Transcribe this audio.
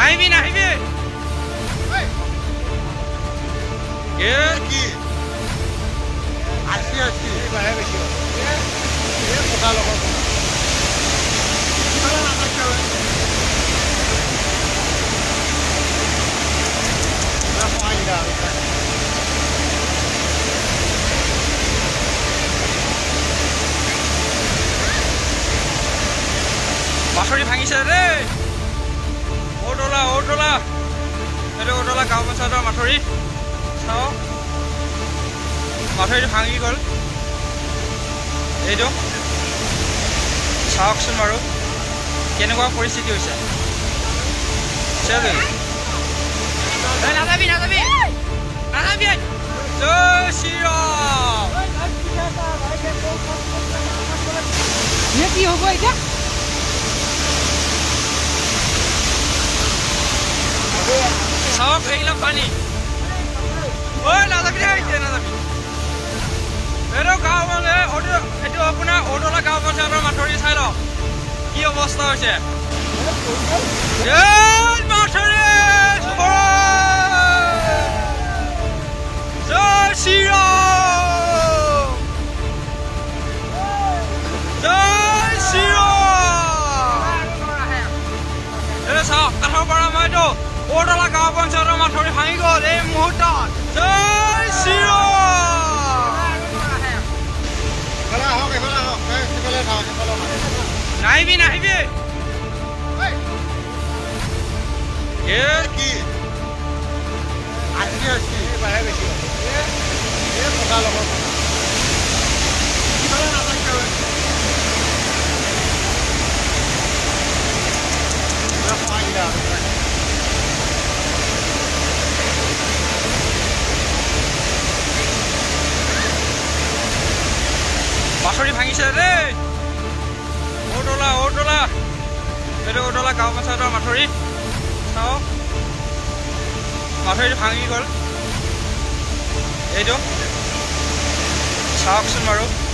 নাহিবি নাহিবি কি আসি আসি এইবাৰহে বেছি কথা লগত মাথৰি ভাঙিছে দেই ওৰতলা ওৰতলা এইটো ওৰতলা গাঁও পঞ্চায়তৰ মাথৰি চাওক মাথৰিটো ভাঙি গ'ল এইটো চাওকচোন বাৰু কেনেকুৱা পৰিস্থিতি হৈছে নাযাবি নাযাবি নাযাবি জয় শ্ৰীৰাম কি হ'ব এতিয়া চাওক এইবিলাক পানী ঐ নাযাবি দেই এতিয়া নাযাবি এইটো গাঁও মানে এইটো আপোনাৰ ওৰতলা গাঁও পঞ্চায়তৰ মাথৰি চাই লওক কি অৱস্থা হৈছে মাথৰি জয় শ্ৰীৰাম জয় শ্ৰীৰাম এইটো চাওক কাঠৰ পৰা মই এইটো ওৰতলা গাঁও পঞ্চায়তৰ মাথৰি ভাঙি গ'ল এই মুহূৰ্তত জয় শ্ৰীৰাম নাহিবি নাহিবি কি আসি আসি এইবাৰহে বেছি কথা লগত মাথৰি ভাঙিছে দেই ওৰতলা ওৰতলা এইটো ওৰতলা গাঁও পঞ্চায়তৰ মাথৰি চাওক মাথৰিটো ভাঙি গ'ল এইটো চাওকচোন বাৰু